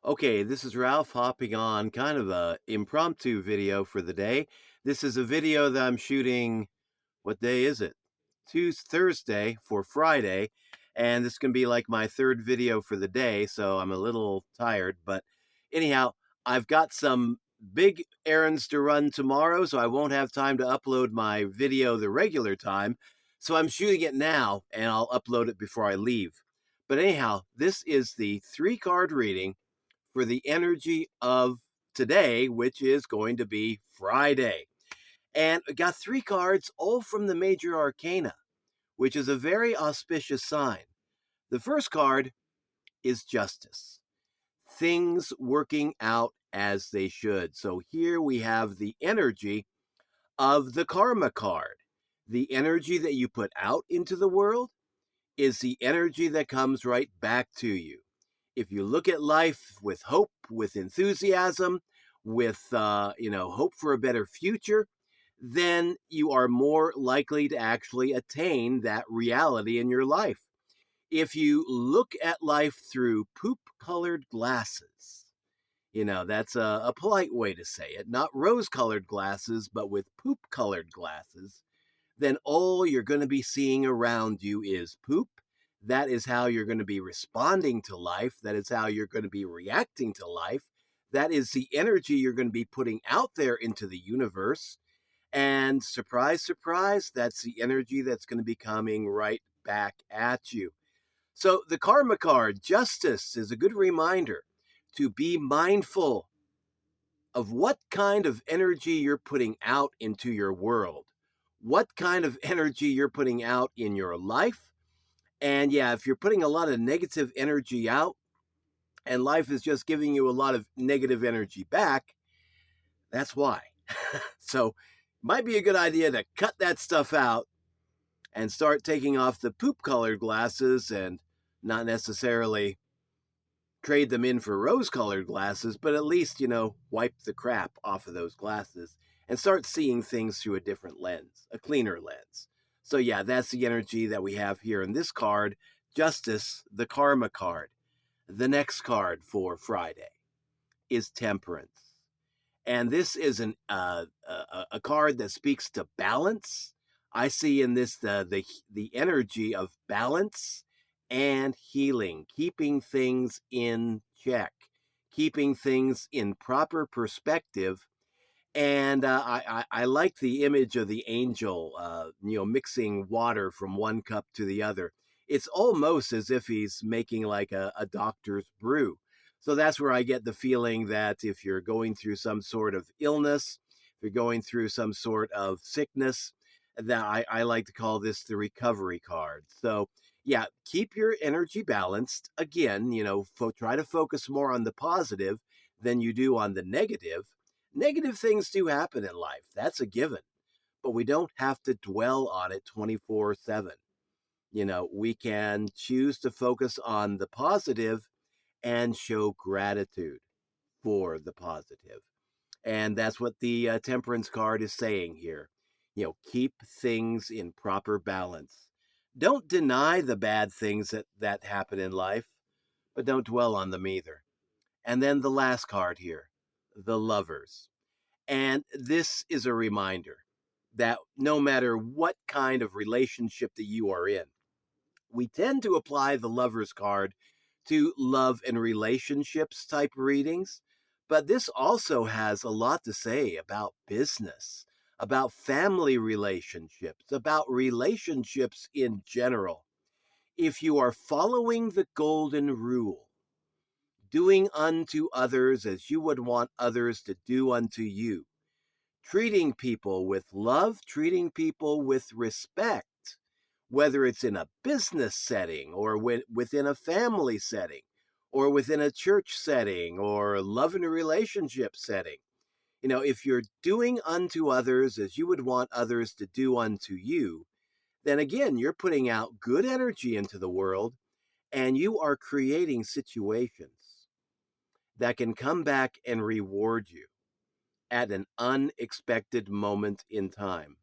Okay, this is Ralph hopping on kind of a impromptu video for the day. This is a video that I'm shooting. What day is it? Tuesday, Thursday for Friday, and this can be like my third video for the day, so I'm a little tired. But anyhow, I've got some big errands to run tomorrow, so I won't have time to upload my video the regular time. So I'm shooting it now, and I'll upload it before I leave. But anyhow, this is the three-card reading for the energy of today, which is going to be Friday. And I got three cards, all from the major arcana, which is a very auspicious sign. The first card is justice, things working out as they should. So here we have the energy of the karma card. The energy that you put out into the world is the energy that comes right back to you. If you look at life with hope, with enthusiasm, with hope for a better future, then you are more likely to actually attain that reality in your life. If you look at life through poop colored glasses, that's a polite way to say it, not rose colored glasses, but with poop colored glasses, then all you're going to be seeing around you is poop. That is how you're going to be responding to life. That is how you're going to be reacting to life. That is the energy you're going to be putting out there into the universe. And surprise, surprise, that's the energy that's going to be coming right back at you. So the karma card, justice, is a good reminder to be mindful of what kind of energy you're putting out into your world, what kind of energy you're putting out in your life. And yeah, if you're putting a lot of negative energy out and life is just giving you a lot of negative energy back, that's why. So, might be a good idea to cut that stuff out and start taking off the poop colored glasses and not necessarily trade them in for rose colored glasses, but at least, wipe the crap off of those glasses and start seeing things through a different lens, a cleaner lens. So, yeah, that's the energy that we have here in this card, Justice, the Karma card. The next card for Friday is Temperance. And this is a card that speaks to balance. I see in this the energy of balance and healing, keeping things in check, keeping things in proper perspective. And I like the image of the angel, mixing water from one cup to the other. It's almost as if he's making like a doctor's brew. So that's where I get the feeling that if you're going through some sort of illness, if you're going through some sort of sickness, that I like to call this the recovery card. So yeah, keep your energy balanced. Again, try to focus more on the positive than you do on the negative. Negative things do happen in life. That's a given. But we don't have to dwell on it 24/7. We can choose to focus on the positive and show gratitude for the positive. And that's what the temperance card is saying here. Keep things in proper balance. Don't deny the bad things that happen in life, but don't dwell on them either. And then the last card here, the lovers. And this is a reminder that no matter what kind of relationship that you are in, we tend to apply the lover's card to love and relationships type readings. But this also has a lot to say about business, about family relationships, about relationships in general. If you are following the golden rule, doing unto others as you would want others to do unto you, treating people with love, treating people with respect, whether it's in a business setting or within a family setting or within a church setting or love in a relationship setting. If you're doing unto others as you would want others to do unto you, then again, you're putting out good energy into the world and you are creating situations that can come back and reward you at an unexpected moment in time.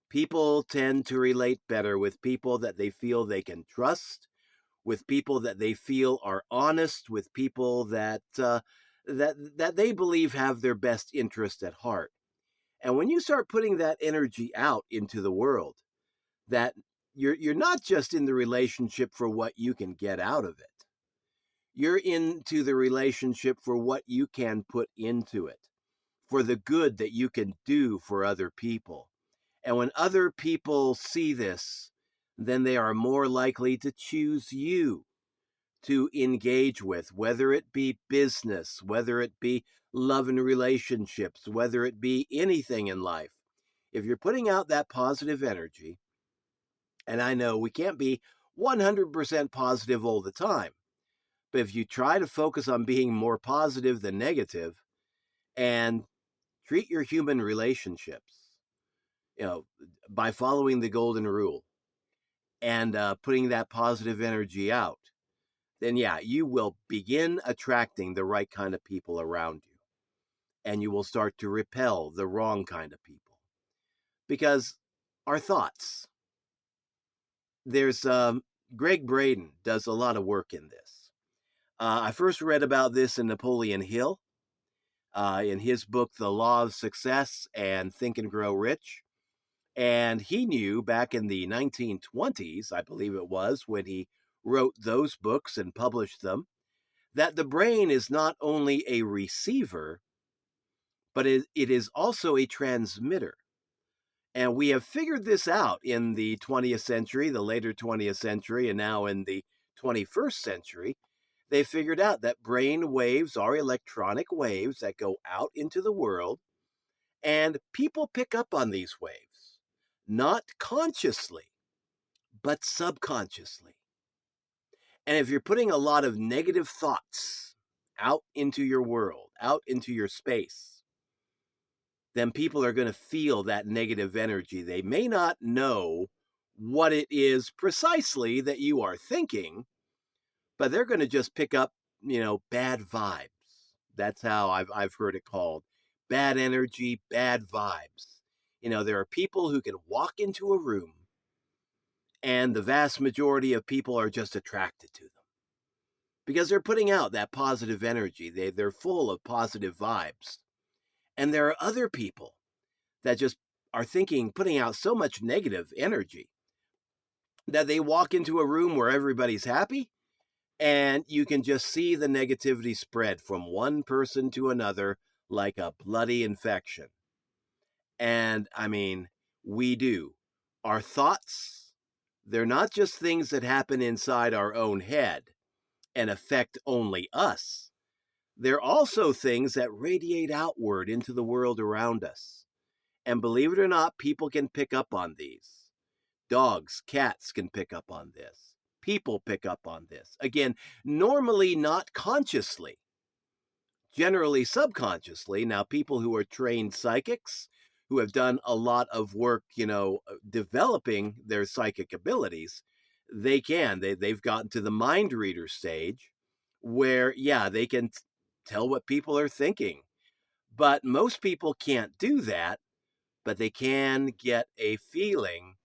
People tend to relate better with people that they feel they can trust, with people that they feel are honest, with people that they believe have their best interest at heart. And when you start putting that energy out into the world, that you're not just in the relationship for what you can get out of it. You're into the relationship for what you can put into it, for the good that you can do for other people. And when other people see this, then they are more likely to choose you to engage with, whether it be business, whether it be love and relationships, whether it be anything in life. If you're putting out that positive energy, and I know we can't be 100% positive all the time, but if you try to focus on being more positive than negative and treat your human relationships, you know, by following the golden rule and putting that positive energy out, then yeah, you will begin attracting the right kind of people around you. And you will start to repel the wrong kind of people. Because our thoughts, there's Greg Braden does a lot of work in this. I first read about this in Napoleon Hill, in his book, The Law of Success and Think and Grow Rich. And he knew back in the 1920s, I believe it was, when he wrote those books and published them, that the brain is not only a receiver, but it is also a transmitter. And we have figured this out in the 20th century, the later 20th century, and now in the 21st century. They figured out that brain waves are electronic waves that go out into the world, and people pick up on these waves, not consciously, but subconsciously. And if you're putting a lot of negative thoughts out into your world, out into your space, then people are going to feel that negative energy. They may not know what it is precisely that you are thinking, but they're going to just pick up, bad vibes. That's how I've heard it called. Bad energy, bad vibes. There are people who can walk into a room and the vast majority of people are just attracted to them because they're putting out that positive energy. They're full of positive vibes. And there are other people that just are putting out so much negative energy that they walk into a room where everybody's happy and you can just see the negativity spread from one person to another like a bloody infection. And I mean, we do. Our thoughts, they're not just things that happen inside our own head and affect only us. They're also things that radiate outward into the world around us. And believe it or not, people can pick up on these. Dogs, cats can pick up on this. People pick up on this. Again, normally not consciously, generally subconsciously. Now, people who are trained psychics, who have done a lot of work, developing their psychic abilities, they've gotten to the mind reader stage where, yeah, they can tell what people are thinking. But most people can't do that, but they can get a feeling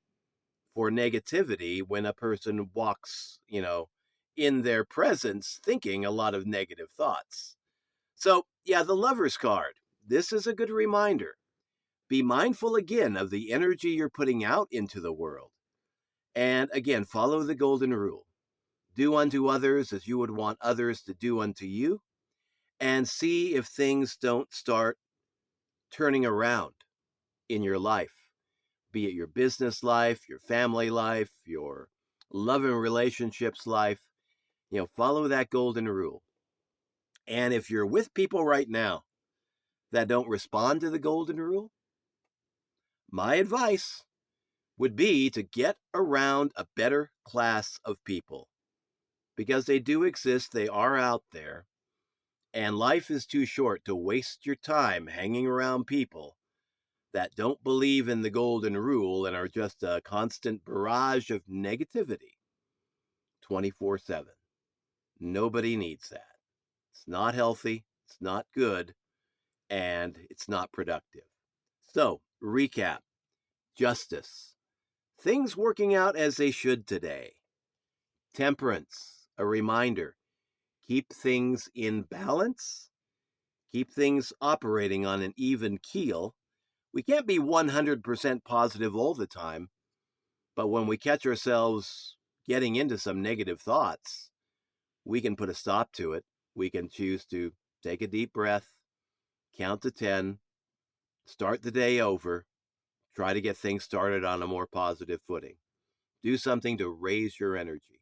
for negativity when a person walks, in their presence thinking a lot of negative thoughts. So, yeah, the Lover's card. This is a good reminder. Be mindful again of the energy you're putting out into the world. And again, follow the golden rule. Do unto others as you would want others to do unto you. And see if things don't start turning around in your life, be it your business life, your family life, your love and relationships life. Follow that golden rule. And if you're with people right now that don't respond to the golden rule, my advice would be to get around a better class of people because they do exist. They are out there. And life is too short to waste your time hanging around people that don't believe in the golden rule and are just a constant barrage of negativity 24/7. Nobody needs that. It's not healthy, it's not good, and it's not productive. So, recap: justice. Things working out as they should today. Temperance, a reminder. Keep things in balance. Keep things operating on an even keel. We can't be 100% positive all the time, but when we catch ourselves getting into some negative thoughts, we can put a stop to it. We can choose to take a deep breath, count to 10, start the day over, try to get things started on a more positive footing. Do something to raise your energy.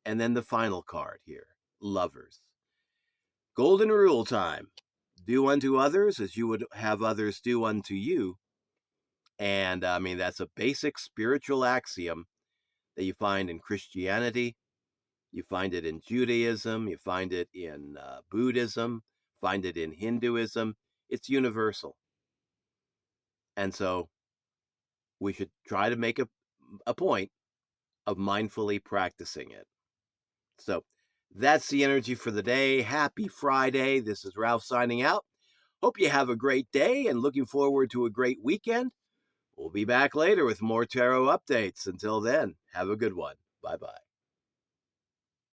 And then the final card here, Lovers. Golden rule time. Do unto others as you would have others do unto you. And I mean, that's a basic spiritual axiom that you find in Christianity, you find it in Judaism, you find it in Buddhism, find it in Hinduism. It's universal. And so we should try to make a point of mindfully practicing it. So that's the energy for the day. Happy Friday. This is Ralph signing out. Hope you have a great day and looking forward to a great weekend. We'll be back later with more tarot updates. Until then, have a good one. Bye-bye.